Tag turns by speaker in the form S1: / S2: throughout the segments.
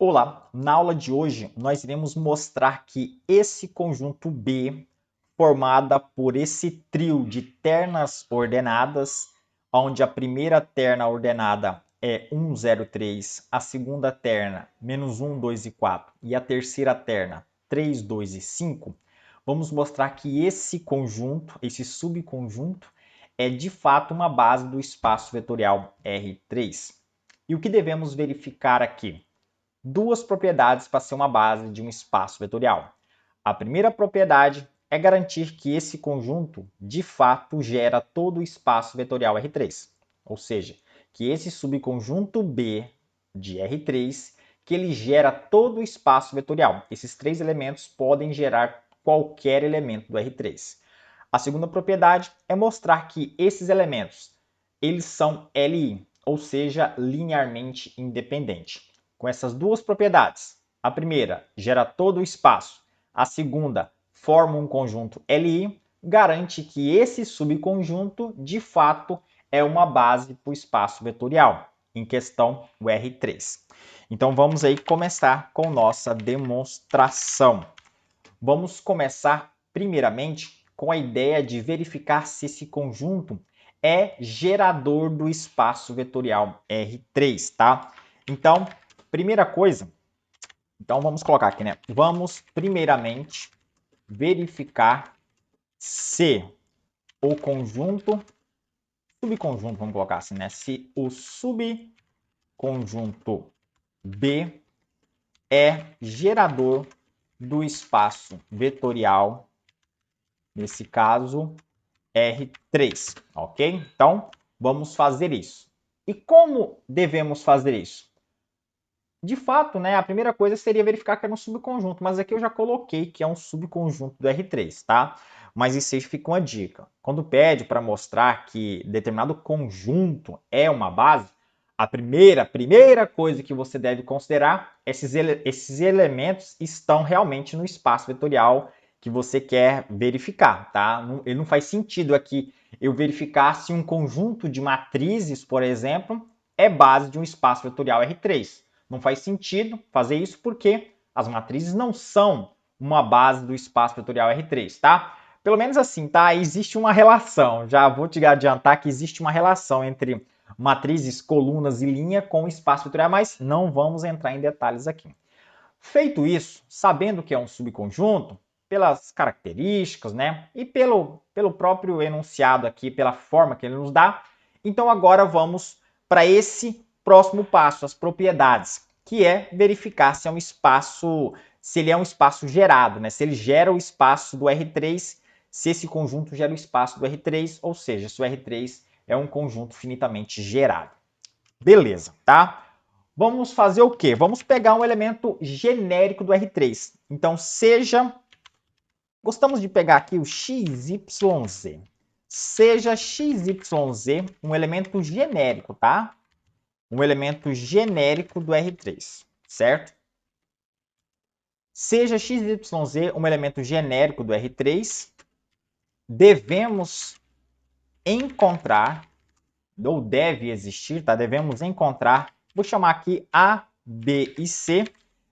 S1: Olá, na aula de hoje nós iremos mostrar que esse conjunto B, formada por esse trio de ternas ordenadas, onde a primeira terna ordenada é 1, 0, 3, a segunda terna menos 1, 2 e 4 e a terceira terna 3, 2 e 5, vamos mostrar que esse conjunto, esse subconjunto, é de fato uma base do espaço vetorial R3. E o que devemos verificar aqui? Duas propriedades para ser uma base de um espaço vetorial. A primeira propriedade é garantir que esse conjunto, de fato, gera todo o espaço vetorial R3. Ou seja, que esse subconjunto B de R3, que ele gera todo o espaço vetorial. Esses três elementos podem gerar qualquer elemento do R3. A segunda propriedade é mostrar que esses elementos, eles são LI, ou seja, linearmente independentes. Com essas duas propriedades, a primeira gera todo o espaço, a segunda forma um conjunto LI, garante que esse subconjunto, de fato, é uma base para o espaço vetorial, em questão o R3. Então vamos aí começar com nossa demonstração. Vamos começar primeiramente com a ideia de verificar se esse conjunto é gerador do espaço vetorial R3, tá? Então, primeira coisa, então vamos colocar aqui, né? Vamos primeiramente verificar se o conjunto, subconjunto, vamos colocar assim, né? Se o subconjunto B é gerador do espaço vetorial, nesse caso, R3, ok? Então, vamos fazer isso. E como devemos fazer isso? De fato, né, a primeira coisa seria verificar que era um subconjunto, mas aqui eu já coloquei que é um subconjunto do R3, tá? Mas isso aí fica uma dica. Quando pede para mostrar que determinado conjunto é uma base, a primeira coisa que você deve considerar é se esses elementos estão realmente no espaço vetorial que você quer verificar, tá? Ele não faz sentido aqui eu verificar se um conjunto de matrizes, por exemplo, é base de um espaço vetorial R3. Não faz sentido fazer isso porque as matrizes não são uma base do espaço vetorial R3, tá? Pelo menos assim, tá? Existe uma relação. Já vou te adiantar que existe uma relação entre matrizes, colunas e linha com espaço vetorial, mas não vamos entrar em detalhes aqui. Feito isso, sabendo que é um subconjunto, pelas características, né? E pelo próprio enunciado aqui, pela forma que ele nos dá, então agora vamos para esse próximo passo, as propriedades, que é verificar se é um espaço, se ele é um espaço gerado, né? Se ele gera o espaço do R3, se esse conjunto gera o espaço do R3, ou seja, se o R3 é um conjunto finitamente gerado. Beleza, tá? Vamos fazer o quê? Vamos pegar um elemento genérico do R3. Então, gostamos de pegar aqui o XYZ. Seja XYZ um elemento genérico, tá? Um elemento genérico do R3, certo? Seja XYZ um elemento genérico do R3, devemos encontrar, ou deve existir, tá? Devemos encontrar, vou chamar aqui A, B e C,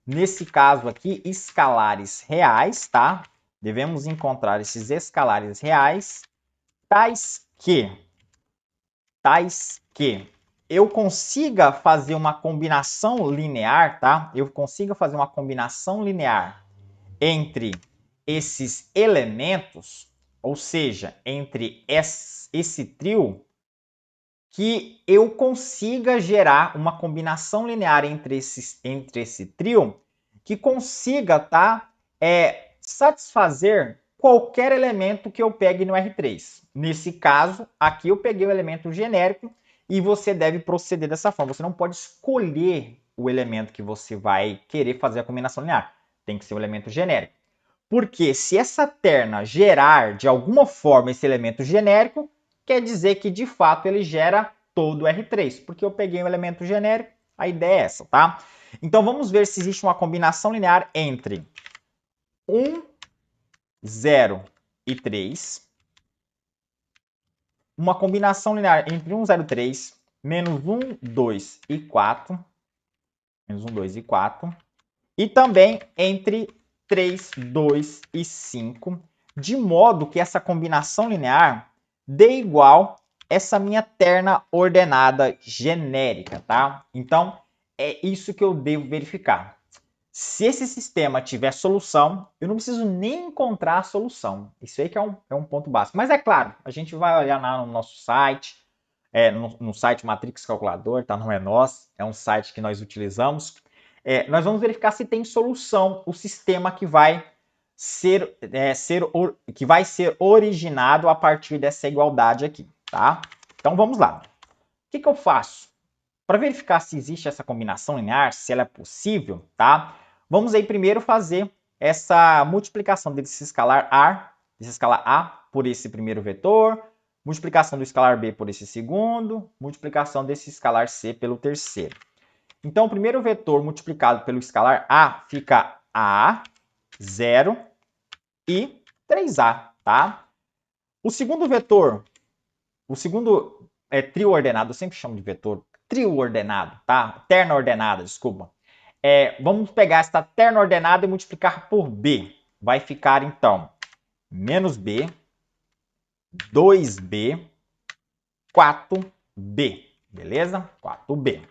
S1: nesse caso aqui, escalares reais, tá? Devemos encontrar esses escalares reais, tais que eu consiga fazer uma combinação linear, tá? Eu consiga fazer uma combinação linear entre esses elementos, ou seja, entre esse trio, que eu consiga gerar uma combinação linear entre esse trio que consiga, tá, satisfazer qualquer elemento que eu pegue no R3. Nesse caso, aqui eu peguei o elemento genérico e você deve proceder dessa forma. Você não pode escolher o elemento que você vai querer fazer a combinação linear. Tem que ser um elemento genérico. Porque se essa terna gerar de alguma forma esse elemento genérico, quer dizer que de fato ele gera todo o R3, porque eu peguei um elemento genérico, a ideia é essa, tá? Então vamos ver se existe uma combinação linear entre 1, 0 e 3, uma combinação linear entre 1, 0 e 3, menos 1, 2 e 4, Menos 1, 2 e 4. E também entre 3, 2 e 5, de modo que essa combinação linear dê igual essa minha terna ordenada genérica, tá? Então, é isso que eu devo verificar. Se esse sistema tiver solução, eu não preciso nem encontrar a solução. Isso aí que é um ponto básico. Mas é claro, a gente vai olhar lá no nosso site, no site Matrix Calculador, tá? Não é nosso, é um site que nós utilizamos. Nós vamos verificar se tem solução o sistema que vai ser originado a partir dessa igualdade aqui, tá? Então vamos lá. O que eu faço? Para verificar se existe essa combinação linear, se ela é possível, tá? Vamos aí primeiro fazer essa multiplicação desse escalar A por esse primeiro vetor, multiplicação do escalar B por esse segundo, multiplicação desse escalar C pelo terceiro. Então, o primeiro vetor multiplicado pelo escalar A fica A, 0 e 3A, tá? O segundo vetor, o segundo trio ordenado, eu sempre chamo de vetor trio ordenado, tá? Terna ordenada, desculpa. Vamos pegar esta terna ordenada e multiplicar por B. Vai ficar, então, menos B, 2B, 4B, beleza? 4B.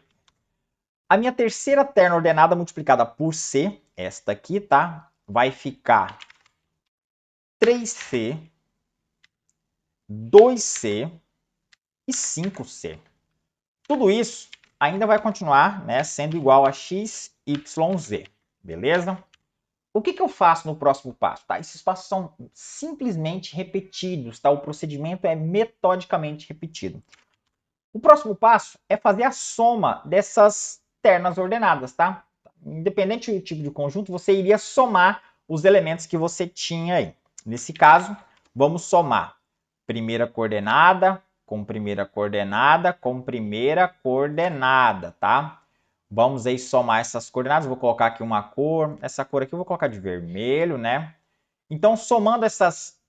S1: A minha terceira terna ordenada multiplicada por C, esta aqui, tá? Vai ficar 3C, 2C e 5C. Tudo isso ainda vai continuar, né, sendo igual a x, y, z, beleza? O que eu faço no próximo passo? Tá? Esses passos são simplesmente repetidos, tá? O procedimento é metodicamente repetido. O próximo passo é fazer a soma dessas ternas ordenadas, tá? Independente do tipo de conjunto, você iria somar os elementos que você tinha aí. Nesse caso, vamos somar primeira coordenada com primeira coordenada com primeira coordenada, tá? Vamos aí somar essas coordenadas. Vou colocar aqui uma cor. Essa cor aqui eu vou colocar de vermelho, né? Então, somando essas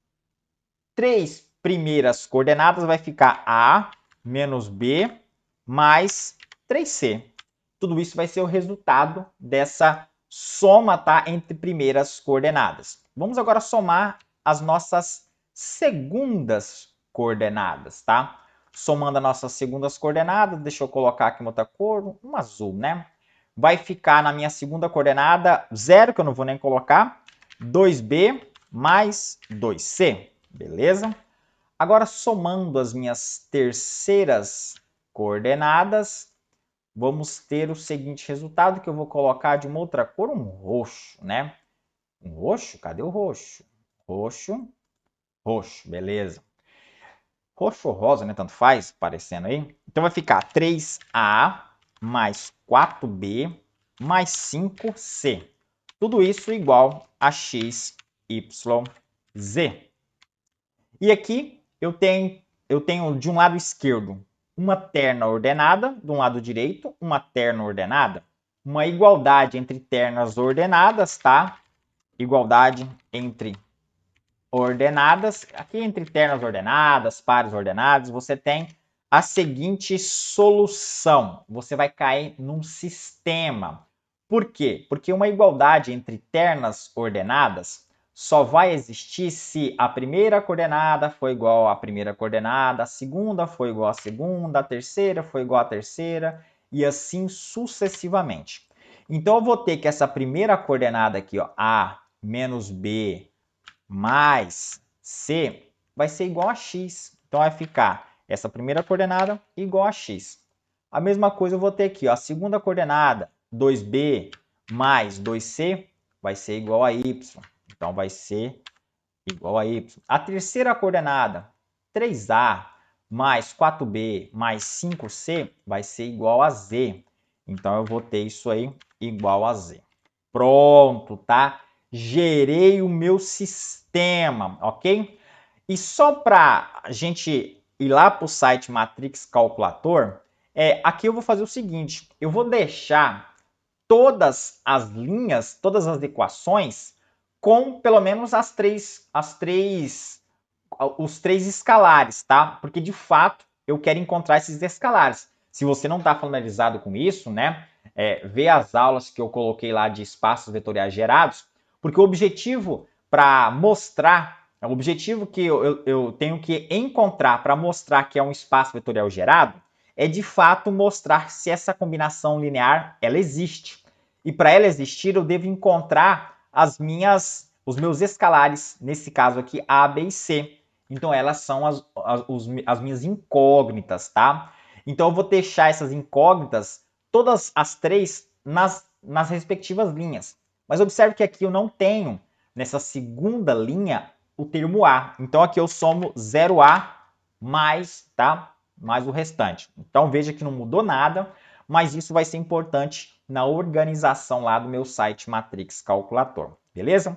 S1: três primeiras coordenadas, vai ficar A menos B mais 3C. Tudo isso vai ser o resultado dessa soma, tá? Entre primeiras coordenadas. Vamos agora somar as nossas segundas coordenadas, tá? Somando as nossas segundas coordenadas, deixa eu colocar aqui uma outra cor, um azul, né? Vai ficar na minha segunda coordenada 0, que eu não vou nem colocar, 2B mais 2C, beleza? Agora, somando as minhas terceiras coordenadas, vamos ter o seguinte resultado, que eu vou colocar de uma outra cor, um roxo, né? Um roxo? Cadê o roxo? Roxo, roxo, beleza. Roxo ou rosa, né? Tanto faz, aparecendo aí. Então vai ficar 3A mais 4B mais 5C. Tudo isso igual a x, y, z. E aqui eu tenho de um lado esquerdo uma terna ordenada, do lado direito uma terna ordenada. Uma igualdade entre ternas ordenadas, tá? Igualdade entre ordenadas. Aqui entre ternas ordenadas, pares ordenados, você tem a seguinte solução. Você vai cair num sistema. Por quê? Porque uma igualdade entre ternas ordenadas só vai existir se a primeira coordenada for igual à primeira coordenada, a segunda for igual à segunda, a terceira for igual à terceira, e assim sucessivamente. Então, eu vou ter que essa primeira coordenada aqui, ó, A menos B mais C, vai ser igual a x. Então, vai ficar essa primeira coordenada igual a x. A mesma coisa eu vou ter aqui, ó, a segunda coordenada, 2B mais 2C, vai ser igual a y. Então, vai ser igual a y. A terceira coordenada, 3A mais 4B mais 5C, vai ser igual a z. Então, eu vou ter isso aí igual a z. Pronto, tá? Gerei o meu sistema, ok? E só para a gente ir lá para o site Matrix Calculator, aqui eu vou fazer o seguinte, eu vou deixar todas as linhas, todas as equações com pelo menos os três escalares, tá? Porque de fato eu quero encontrar esses escalares. Se você não está familiarizado com isso, né? ver as aulas que eu coloquei lá de espaços vetoriais gerados, porque o objetivo para mostrar, o objetivo que eu tenho que encontrar para mostrar que é um espaço vetorial gerado, é de fato mostrar se essa combinação linear ela existe. E para ela existir, eu devo encontrar os meus escalares, nesse caso aqui, A, B e C. Então, elas são as minhas incógnitas, tá? Então, eu vou deixar essas incógnitas, todas as três, nas respectivas linhas. Mas observe que aqui eu não tenho, nessa segunda linha, o termo A. Então, aqui eu somo 0A mais, tá? Mais o restante. Então, veja que não mudou nada, mas isso vai ser importante na organização lá do meu site Matrix Calculator, beleza?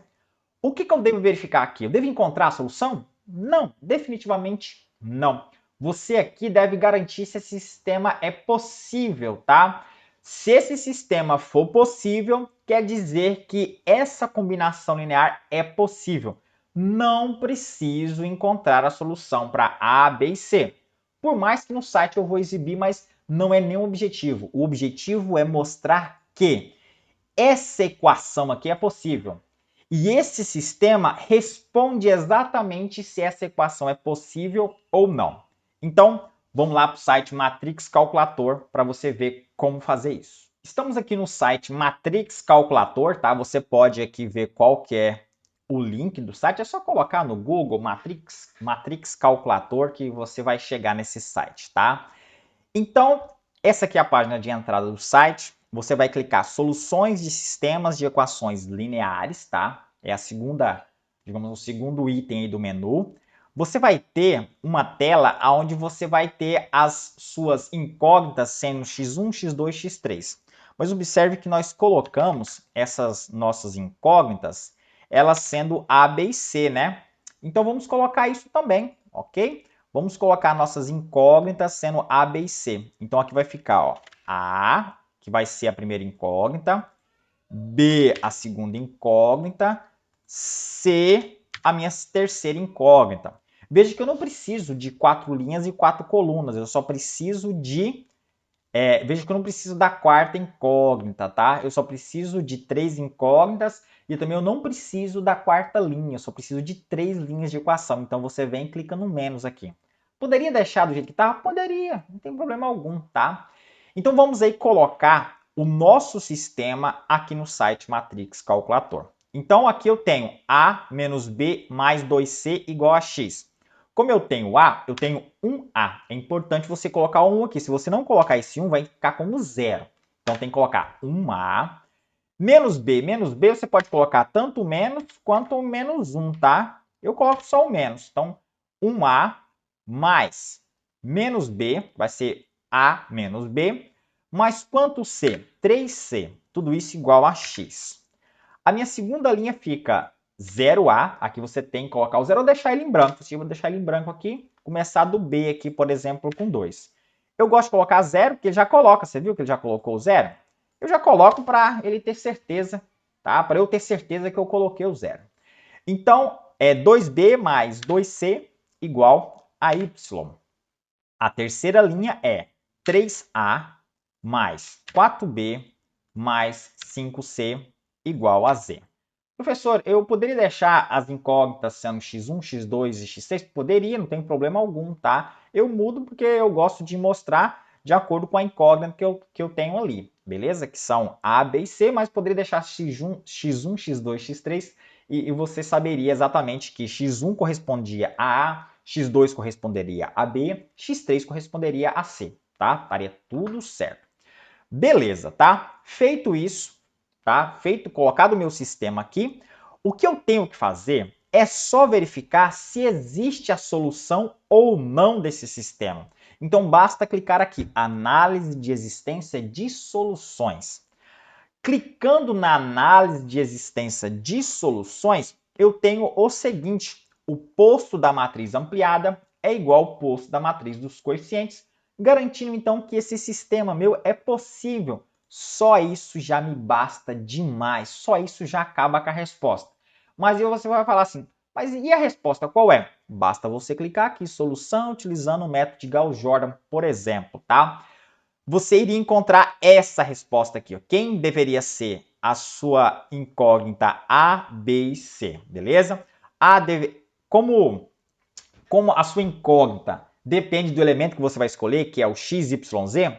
S1: O que eu devo verificar aqui? Eu devo encontrar a solução? Não, definitivamente não. Você aqui deve garantir se esse sistema é possível, tá? Se esse sistema for possível, quer dizer que essa combinação linear é possível. Não preciso encontrar a solução para A, B e C. Por mais que no site eu vou exibir, mas não é nenhum objetivo. O objetivo é mostrar que essa equação aqui é possível. E esse sistema responde exatamente se essa equação é possível ou não. Então, vamos lá para o site Matrix Calculator para você ver como fazer isso. Estamos aqui no site Matrix Calculator, tá? Você pode aqui ver qual que é o link do site. É só colocar no Google Matrix Calculator que você vai chegar nesse site, tá? Então, essa aqui é a página de entrada do site. Você vai clicar soluções de sistemas de equações lineares, tá? É a segunda, digamos, o segundo item aí do menu. Você vai ter uma tela onde você vai ter as suas incógnitas sendo x1, x2, x3. Mas observe que nós colocamos essas nossas incógnitas, elas sendo A, B e C, né? Então vamos colocar isso também, ok? Vamos colocar nossas incógnitas sendo A, B e C. Então aqui vai ficar ó, A, que vai ser a primeira incógnita, B, a segunda incógnita, C, a minha terceira incógnita. Veja que eu não preciso de 4 linhas e 4 colunas, eu só preciso de... veja que eu não preciso da quarta incógnita, tá? Eu só preciso de 3 incógnitas e também eu não preciso da quarta linha, eu só preciso de 3 linhas de equação. Então você vem e clica no menos aqui. Poderia deixar do jeito que tá? Poderia, não tem problema algum, tá? Então vamos aí colocar o nosso sistema aqui no site Matrix Calculator. Então aqui eu tenho A menos B mais 2C igual a X. Como eu tenho A, eu tenho 1A. É importante você colocar um aqui. Se você não colocar esse 1, vai ficar como 0. Então tem que colocar 1A. Menos B você pode colocar tanto menos quanto menos 1, tá? Eu coloco só o menos. Então, 1A mais menos B, vai ser A menos B, mais quanto C? 3C. Tudo isso igual a X. A minha segunda linha fica 0A. Aqui você tem que colocar o 0 ou deixar ele em branco. Se eu vou deixar ele em branco aqui, começar do B aqui, por exemplo, com 2. Eu gosto de colocar 0, porque ele já coloca. Você viu que ele já colocou o 0? Eu já coloco para ele ter certeza, tá? Para eu ter certeza que eu coloquei o 0. Então, é 2B mais 2C igual a Y. A terceira linha é 3A mais 4B mais 5C igual a Z. Professor, eu poderia deixar as incógnitas sendo x1, x2 e x6? Poderia, não tem problema algum, tá? Eu mudo porque eu gosto de mostrar de acordo com a incógnita que eu tenho ali, beleza? Que são A, B e C, mas poderia deixar x1, x2, x3 e você saberia exatamente que x1 correspondia a A, x2 corresponderia a B, x3 corresponderia a C, tá? Estaria tudo certo. Beleza, tá? Feito isso, tá? Colocado o meu sistema aqui, o que eu tenho que fazer é só verificar se existe a solução ou não desse sistema. Então basta clicar aqui, análise de existência de soluções. Clicando na análise de existência de soluções, eu tenho o seguinte: o posto da matriz ampliada é igual ao posto da matriz dos coeficientes, garantindo então que esse sistema meu é possível. Só isso já me basta demais, só isso já acaba com a resposta. Mas aí você vai falar assim, mas e a resposta qual é? Basta você clicar aqui, solução utilizando o método de Gauss-Jordan, por exemplo, tá? você iria encontrar essa resposta aqui. Ó. Quem deveria ser a sua incógnita A, B e C, beleza? Como a sua incógnita depende do elemento que você vai escolher, que é o XYZ,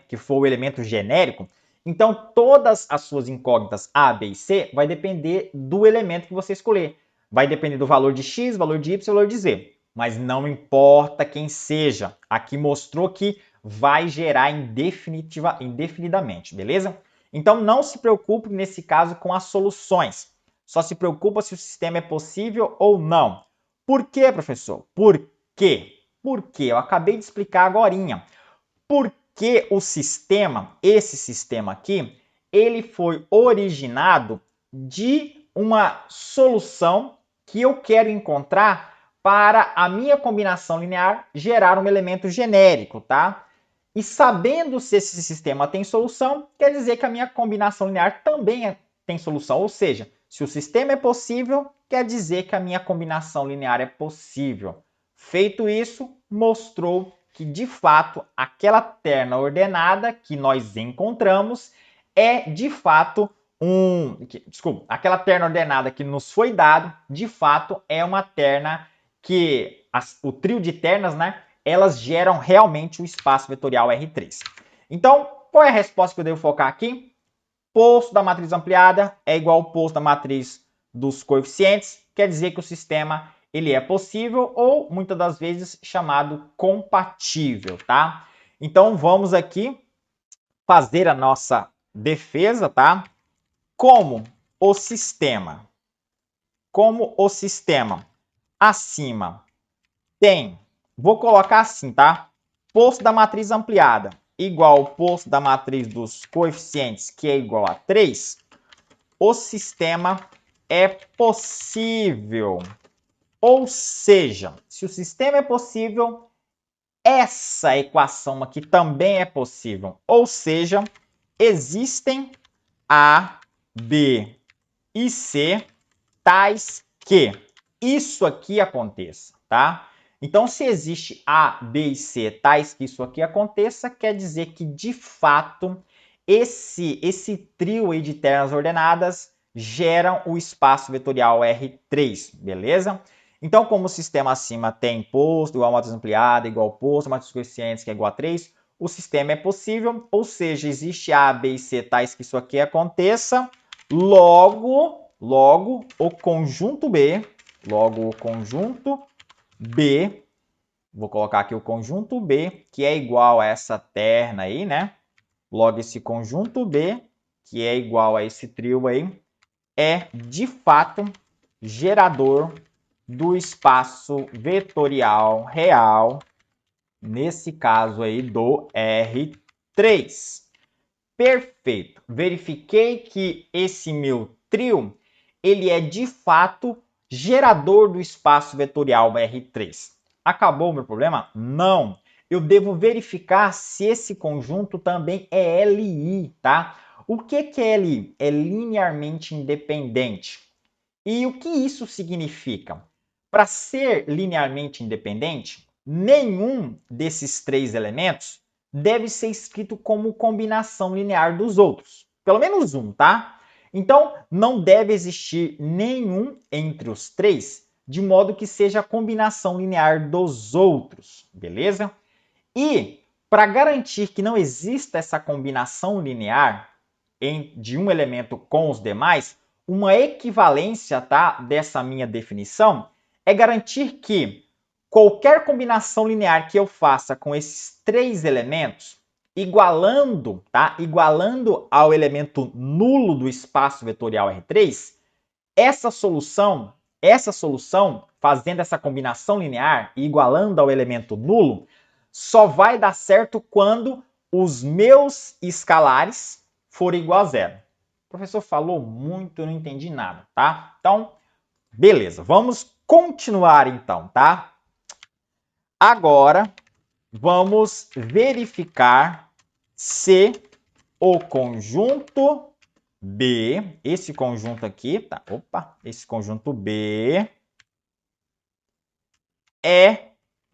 S1: que for o elemento genérico, então todas as suas incógnitas A, B e C vai depender do elemento que você escolher. Vai depender do valor de X, valor de Y, valor de Z. Mas não importa quem seja. Aqui mostrou que vai gerar indefinidamente, beleza? Então não se preocupe nesse caso com as soluções. Só se preocupa se o sistema é possível ou não. Por quê, professor? Por quê? Por quê? Eu acabei de explicar agorinha. Porque o sistema, esse sistema aqui, ele foi originado de uma solução que eu quero encontrar para a minha combinação linear gerar um elemento genérico, tá? E sabendo se esse sistema tem solução, quer dizer que a minha combinação linear também tem solução. Ou seja, se o sistema é possível, quer dizer que a minha combinação linear é possível. Feito isso, mostrou que, de fato, aquela terna ordenada que nós encontramos é, de fato, aquela terna ordenada que nos foi dado, de fato, é uma terna que o trio de ternas, né, elas geram realmente o espaço vetorial R3. Então, qual é a resposta que eu devo focar aqui? Posto da matriz ampliada é igual ao posto da matriz dos coeficientes, quer dizer que o sistema ele é possível ou, muitas das vezes, chamado compatível, tá? Então, vamos aqui fazer a nossa defesa, tá? Como o sistema acima tem, vou colocar assim, tá? Posto da matriz ampliada igual ao posto da matriz dos coeficientes, que é igual a 3, o sistema é possível. Ou seja, se o sistema é possível, essa equação aqui também é possível. Ou seja, existem A, B e C tais que isso aqui aconteça, tá? Então, se existe A, B e C tais que isso aqui aconteça, quer dizer que, de fato, esse trio aí de ternas ordenadas geram o espaço vetorial R3, beleza? Então, como o sistema acima tem posto igual a matriz ampliada, igual ao posto, matriz dos coeficientes que é igual a 3, o sistema é possível, ou seja, existe A, B e C tais que isso aqui aconteça, logo o conjunto B, vou colocar aqui o conjunto B, que é igual a essa terna aí, né? Logo esse conjunto B, que é igual a esse trio aí, é de fato gerador do espaço vetorial real, nesse caso aí do R3. Perfeito. Verifiquei que esse meu trio, ele é de fato gerador do espaço vetorial R3. Acabou o meu problema? Não. Eu devo verificar se esse conjunto também é LI, tá? O que é LI? É linearmente independente. E o que isso significa? Para ser linearmente independente, nenhum desses três elementos deve ser escrito como combinação linear dos outros. Pelo menos um, tá? Então, não deve existir nenhum entre os três, de modo que seja a combinação linear dos outros, beleza? E, para garantir que não exista essa combinação linear de um elemento com os demais, uma equivalência, tá, dessa minha definição é garantir que qualquer combinação linear que eu faça com esses três elementos, igualando, tá, igualando ao elemento nulo do espaço vetorial R3, essa solução, fazendo essa combinação linear e igualando ao elemento nulo, só vai dar certo quando os meus escalares forem igual a zero. O professor falou muito, eu não entendi nada, tá? Então, beleza, vamos continuar então, tá? Agora, vamos verificar se o conjunto B, esse conjunto aqui, tá? Opa, esse conjunto B é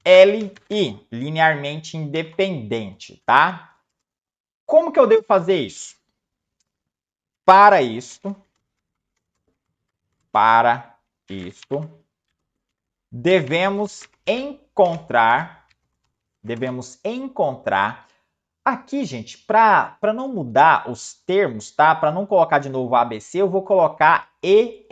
S1: LI, linearmente independente, tá? Como que eu devo fazer isso? Para isto, devemos encontrar aqui, gente, para não mudar os termos, tá? Para não colocar de novo ABC, eu vou colocar D,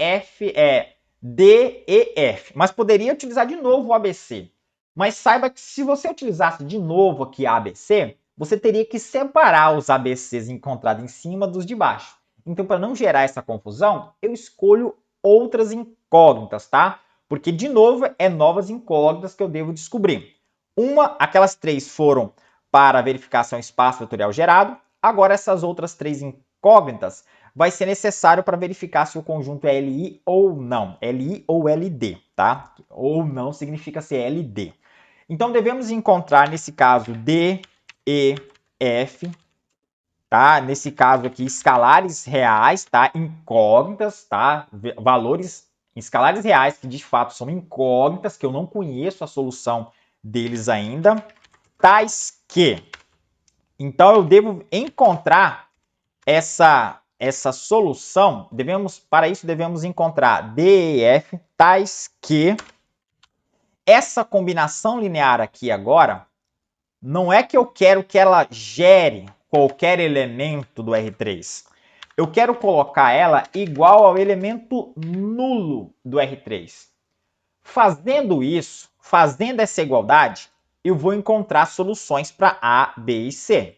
S1: E, F. Mas poderia utilizar de novo o ABC. Mas saiba que se você utilizasse de novo aqui ABC, você teria que separar os ABCs encontrados em cima dos de baixo. Então, para não gerar essa confusão, eu escolho outras incógnitas, tá? Porque, de novo, é novas incógnitas que eu devo descobrir. Aquelas três foram para verificar se é um espaço vetorial gerado. Agora, essas outras três incógnitas vai ser necessário para verificar se o conjunto é LI ou não. LI ou LD, tá? Ou não significa ser LD. Então, devemos encontrar, nesse caso, D, E, F, tá? Nesse caso aqui, escalares reais, tá? Incógnitas, tá? Valores escalares reais que, de fato, são incógnitas, que eu não conheço a solução deles ainda, tais que... Então, eu devo encontrar essa solução. Para isso, devemos encontrar D e F, tais que essa combinação linear aqui agora, não é que eu quero que ela gere qualquer elemento do R3. Eu quero colocar ela igual ao elemento nulo do R3. Fazendo isso, fazendo essa igualdade, eu vou encontrar soluções para A, B e C.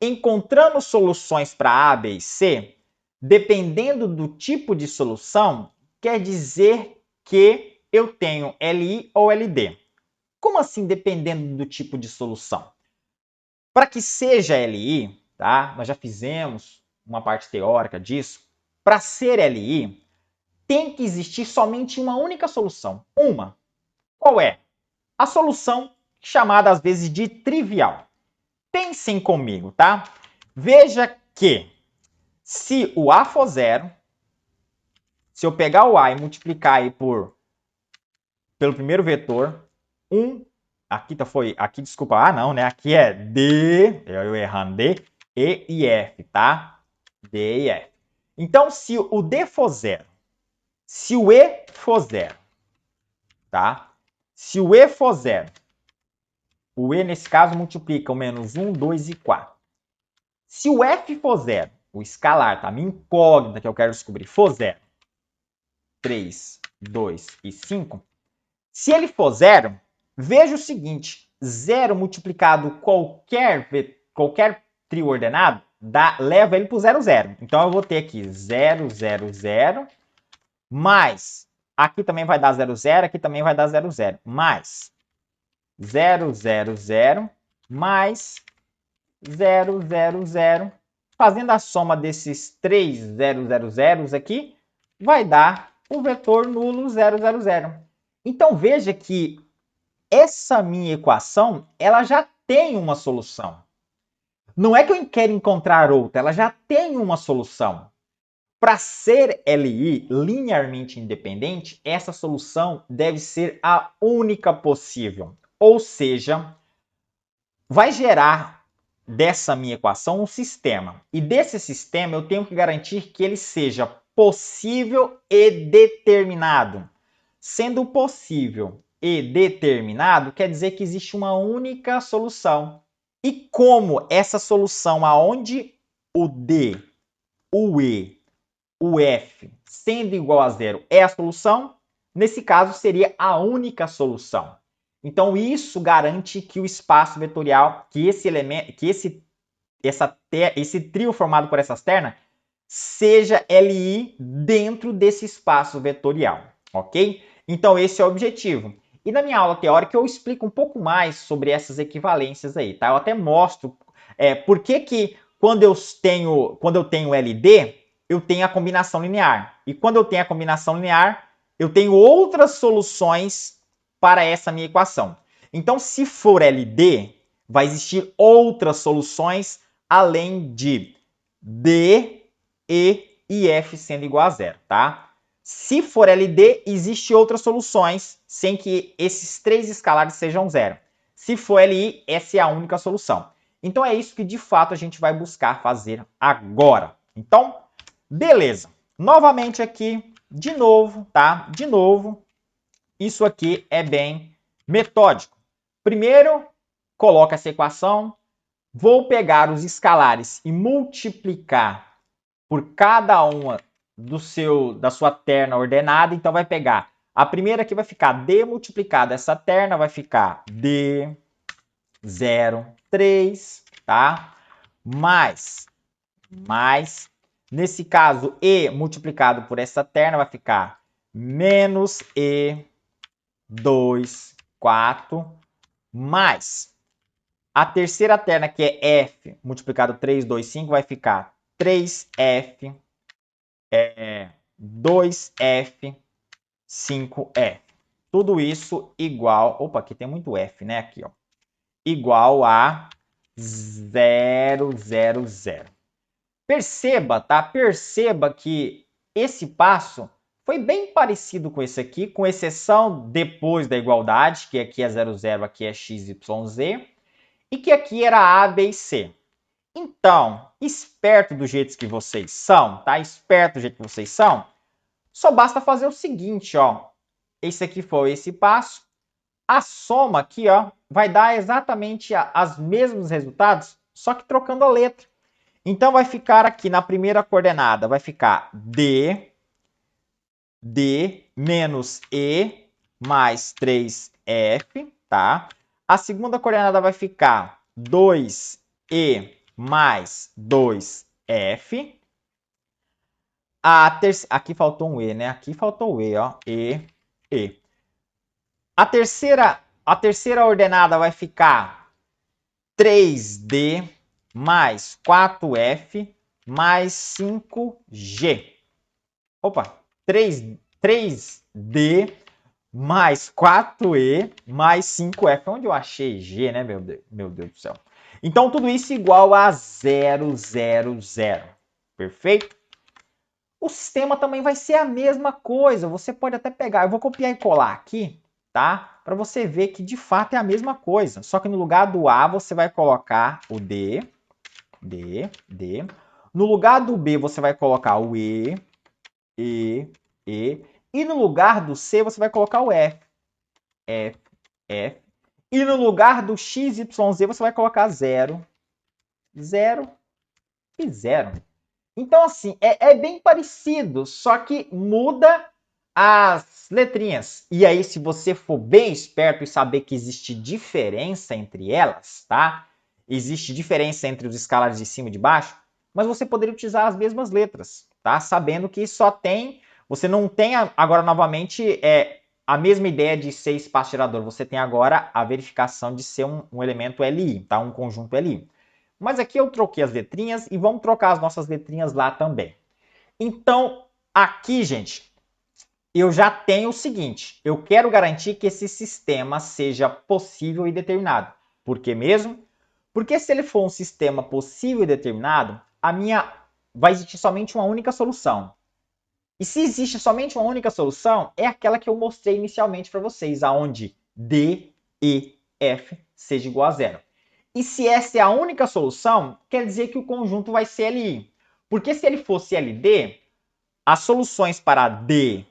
S1: Encontrando soluções para A, B e C, dependendo do tipo de solução, quer dizer que eu tenho LI ou LD. Como assim, dependendo do tipo de solução? Para que seja LI, tá? Nós já fizemos uma parte teórica disso. Para ser LI, tem que existir somente uma única solução. Uma. Qual é? A solução chamada às vezes de trivial. Pensem comigo, tá? Veja que se o A for zero, se eu pegar o A e multiplicar aí pelo primeiro vetor, 1, desculpa, A não, né? Aqui é D, eu errando, D, E e F, tá? D e F. Então, se o D for zero, se o E for zero, tá? Se o E for zero, o E, nesse caso, multiplica o menos 1, 2 e 4. Se o F for zero, o escalar, tá? A minha incógnita que eu quero descobrir for zero, 3, 2 e 5. Se ele for zero, veja o seguinte, 0 multiplicado qualquer trio ordenado, leva ele para o 0, 0. Então, eu vou ter aqui 0, 0, 0, mais, aqui também vai dar 0, 0, aqui também vai dar 0, 0, mais 0, 0, 0, mais 0, 0, 0. Fazendo a soma desses 3 0, 0, 0 aqui, vai dar o vetor nulo 0, 0, 0. Então, veja que essa minha equação, ela já tem uma solução. Não é que eu quero encontrar outra, ela já tem uma solução. Para ser LI linearmente independente, essa solução deve ser a única possível. Ou seja, vai gerar dessa minha equação um sistema. E desse sistema eu tenho que garantir que ele seja possível e determinado. Sendo possível e determinado, quer dizer que existe uma única solução. E como essa solução aonde o D, o E, o F, sendo igual a zero, é a solução, nesse caso seria a única solução. Então, isso garante que o espaço vetorial, que esse trio formado por essas ternas, seja LI dentro desse espaço vetorial, ok? Então, esse é o objetivo. E na minha aula teórica eu explico um pouco mais sobre essas equivalências aí, tá? Eu até mostro por que quando eu tenho LD, eu tenho a combinação linear. E quando eu tenho a combinação linear, eu tenho outras soluções para essa minha equação. Então, se for LD, vai existir outras soluções além de D, E e F sendo igual a zero, tá? Se for LD, existem outras soluções sem que esses três escalares sejam zero. Se for LI, essa é a única solução. Então é isso que de fato a gente vai buscar fazer agora. Então, beleza. Novamente aqui, de novo, tá? De novo, isso aqui é bem metódico. Primeiro, coloca essa equação. Vou pegar os escalares e multiplicar por cada uma da sua terna ordenada. Então, vai pegar a primeira aqui, vai ficar D multiplicado. Essa terna vai ficar D, 0, 3, tá? Mais, nesse caso, E multiplicado por essa terna vai ficar menos E, 2, 4, mais a terceira terna, que é F, multiplicado 3, 2, 5, vai ficar 3F, 2F, 5F. Tudo isso igual... Opa, aqui tem muito F, né? Aqui, ó. Igual a 0, 0, 0. Perceba, tá? Perceba que esse passo foi bem parecido com esse aqui, com exceção depois da igualdade, que aqui é 0, 0, aqui é x, y, z, e que aqui era A, B e C. Então, esperto do jeito que vocês são, tá? Esperto do jeito que vocês são, só basta fazer o seguinte, ó. Esse aqui foi esse passo. A soma aqui, ó, vai dar exatamente os mesmos resultados, só que trocando a letra. Então, vai ficar aqui na primeira coordenada, vai ficar D menos E mais 3F, tá? A segunda coordenada vai ficar 2E mais 2F. Aqui faltou um E, né? Aqui faltou o E, ó. E. A terceira ordenada vai ficar 3D mais 4F mais 5G. Opa, 3D mais 4E mais 5F. Onde eu achei G, né, meu Deus do céu? Então, tudo isso igual a 0, 0, 0. Perfeito? O sistema também vai ser a mesma coisa. Você pode até pegar... Eu vou copiar e colar aqui, tá? Para você ver que, de fato, é a mesma coisa. Só que no lugar do A, você vai colocar o D. No lugar do B, você vai colocar o E. E no lugar do C, você vai colocar o F. E no lugar do X, Y, Z, você vai colocar 0, 0 e 0. Então, assim, é bem parecido, só que muda as letrinhas. E aí, se você for bem esperto e saber que existe diferença entre elas, tá? Existe diferença entre os escalares de cima e de baixo, mas você poderia utilizar as mesmas letras, tá? Sabendo que só tem... Você não tem agora, novamente, a mesma ideia de ser espaço gerador. Você tem agora a verificação de ser um elemento LI, tá? Um conjunto LI. Mas aqui eu troquei as letrinhas e vamos trocar as nossas letrinhas lá também. Então, aqui, gente, eu já tenho o seguinte. Eu quero garantir que esse sistema seja possível e determinado. Por que mesmo? Porque se ele for um sistema possível e determinado, vai existir somente uma única solução. E se existe somente uma única solução, é aquela que eu mostrei inicialmente para vocês, aonde D, E, F seja igual a 0. E se essa é a única solução, quer dizer que o conjunto vai ser LI. Porque se ele fosse LD, as soluções para D,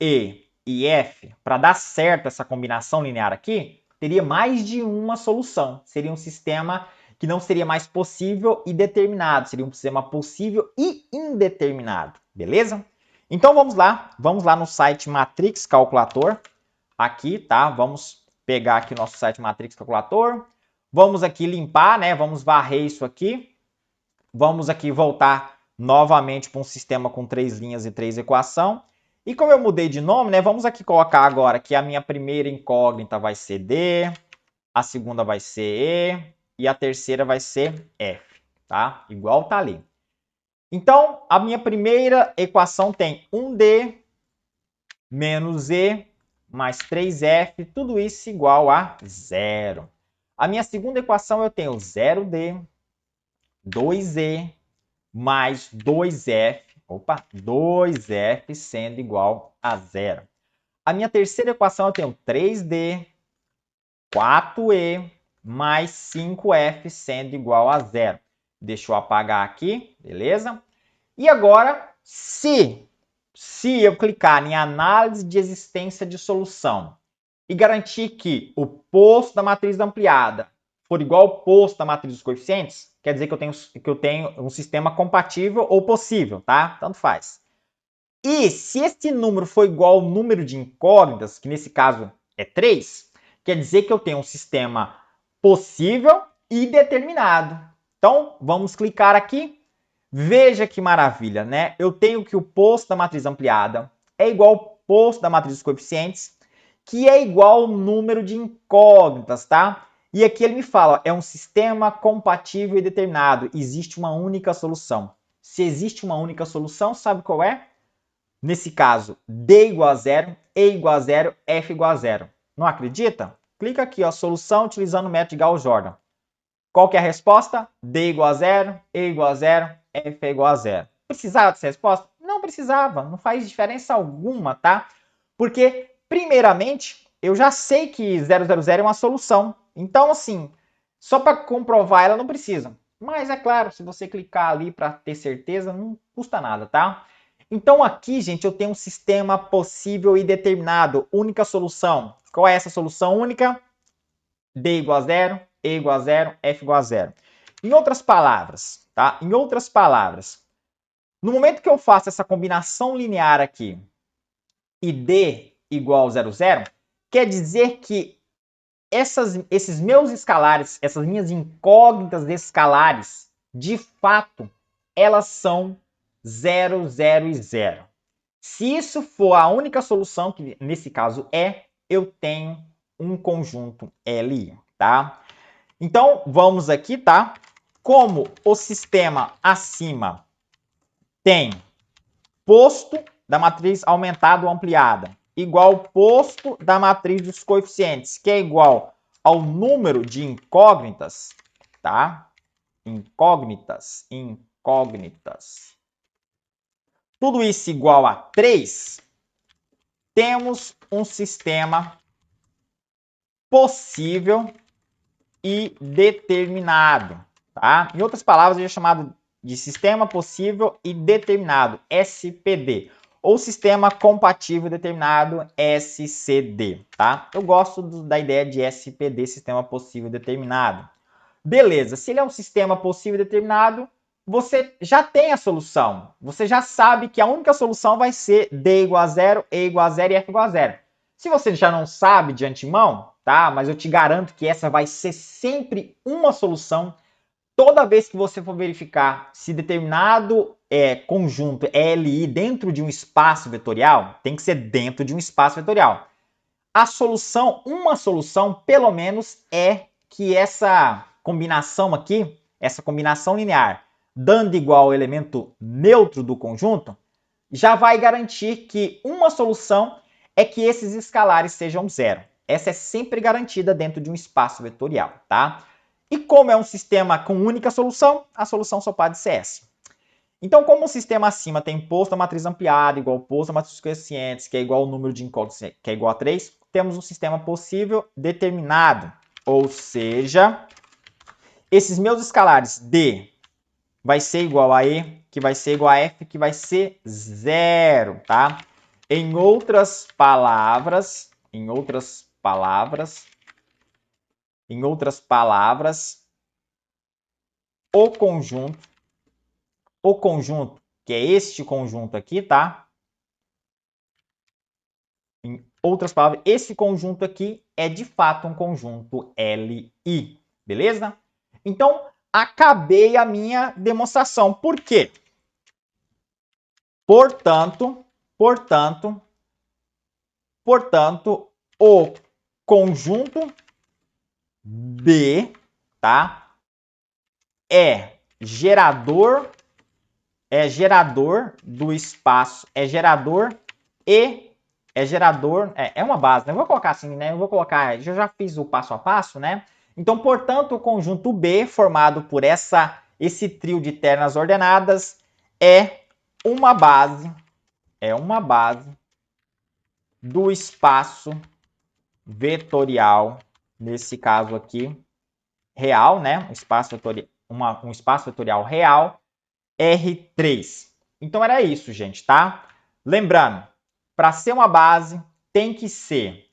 S1: E e F, para dar certo essa combinação linear aqui, teria mais de uma solução. Seria um sistema que não seria mais possível e determinado. Seria um sistema possível e indeterminado. Beleza? Então vamos lá no site Matrix Calculator. Aqui, tá? Vamos pegar aqui o nosso site Matrix Calculator. Vamos aqui limpar, né? Vamos varrer isso aqui. Vamos aqui voltar novamente para um sistema com 3 linhas e 3 equações. E como eu mudei de nome, né? Vamos aqui colocar agora que a minha primeira incógnita vai ser D, a segunda vai ser E e a terceira vai ser F, tá? Igual tá ali. Então, a minha primeira equação tem 1D menos E mais 3F, tudo isso igual a 0. A minha segunda equação eu tenho 0D, 2E mais 2F, 2F sendo igual a 0. A minha terceira equação eu tenho 3D, 4E mais 5F sendo igual a 0. Deixa eu apagar aqui, beleza? E agora, se eu clicar em análise de existência de solução e garantir que o posto da matriz ampliada for igual ao posto da matriz dos coeficientes, quer dizer que eu tenho um sistema compatível ou possível, tá? Tanto faz. E se esse número for igual ao número de incógnitas, que nesse caso é 3, quer dizer que eu tenho um sistema possível e determinado. Então, vamos clicar aqui. Veja que maravilha, né? Eu tenho que o posto da matriz ampliada é igual ao posto da matriz dos coeficientes, que é igual ao número de incógnitas, tá? E aqui ele me fala, é um sistema compatível e determinado. Existe uma única solução. Se existe uma única solução, sabe qual é? Nesse caso, D igual a 0, E igual a 0, F igual a 0. Não acredita? Clica aqui, ó, solução utilizando o método de Gauss-Jordan. Qual que é a resposta? D igual a 0, E igual a 0, F é igual a 0. Precisava dessa resposta? Não precisava, não faz diferença alguma, tá? Porque, primeiramente, eu já sei que 000 é uma solução. Então, assim, só para comprovar ela não precisa. Mas, é claro, se você clicar ali para ter certeza, não custa nada, tá? Então, aqui, gente, eu tenho um sistema possível e determinado. Única solução. Qual é essa solução única? D igual a 0, E igual a 0, F igual a 0. Em outras palavras, tá? Em outras palavras, no momento que eu faço essa combinação linear aqui e D igual a 0, quer dizer que esses meus escalares, essas minhas incógnitas escalares, de fato, elas são 0, 0 e 0. Se isso for a única solução, que nesse caso é, eu tenho um conjunto LI, tá? Então, vamos aqui, tá? Como o sistema acima tem posto da matriz aumentada ou ampliada igual ao posto da matriz dos coeficientes, que é igual ao número de incógnitas, tá? Incógnitas. Tudo isso igual a 3, temos um sistema possível e determinado, tá? Em outras palavras, ele é chamado de sistema possível e determinado, SPD, ou sistema compatível determinado, SCD, tá? Eu gosto da ideia de SPD, sistema possível determinado. Beleza, se ele é um sistema possível e determinado, você já tem a solução. Você já sabe que a única solução vai ser D igual a 0, E igual a 0 e F igual a 0. Se você já não sabe de antemão, tá? Mas eu te garanto que essa vai ser sempre uma solução. Toda vez que você for verificar se determinado conjunto é LI dentro de um espaço vetorial, tem que ser dentro de um espaço vetorial. A solução, uma solução, pelo menos, é que essa combinação aqui, essa combinação linear, dando igual ao elemento neutro do conjunto, já vai garantir que uma solução é que esses escalares sejam zero. Essa é sempre garantida dentro de um espaço vetorial, tá? E como é um sistema com única solução, a solução só pode ser essa. Então, como o sistema acima tem posto da matriz ampliada igual ao posto da matriz dos coeficientes, que é igual ao número de incógnitas, que é igual a 3, temos um sistema possível determinado. Ou seja, esses meus escalares D vai ser igual a E, que vai ser igual a F, que vai ser 0, tá? Em outras palavras, o conjunto, que é este conjunto aqui, tá? Em outras palavras, esse conjunto aqui é de fato um conjunto LI, beleza? Então, acabei a minha demonstração. Por quê? Portanto, o conjunto B, tá? É gerador do espaço, é uma base, né? Eu vou colocar assim, né? Eu já fiz o passo a passo, né? Então, portanto, o conjunto B, formado por esse trio de ternas ordenadas, é uma base do espaço vetorial, nesse caso aqui, real, né? Um espaço vetorial real, R3. Então era isso, gente, tá? Lembrando, para ser uma base, tem que ser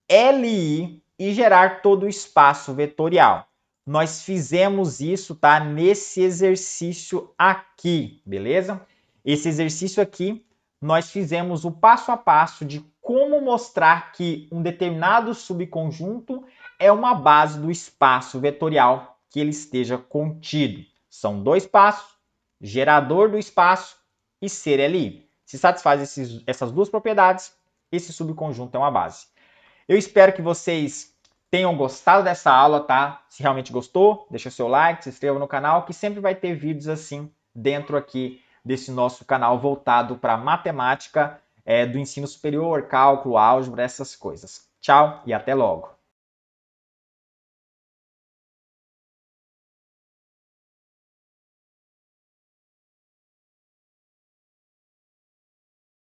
S1: LI e gerar todo o espaço vetorial. Nós fizemos isso, tá? Nesse exercício aqui, beleza? Esse exercício aqui, nós fizemos o passo a passo de como mostrar que um determinado subconjunto é uma base do espaço vetorial que ele esteja contido. São dois passos, gerador do espaço e ser LI. Se satisfaz essas duas propriedades, esse subconjunto é uma base. Eu espero que vocês tenham gostado dessa aula, tá? Se realmente gostou, deixa seu like, se inscreva no canal, que sempre vai ter vídeos assim dentro aqui desse nosso canal voltado para matemática do ensino superior, cálculo, álgebra, essas coisas. Tchau e até logo!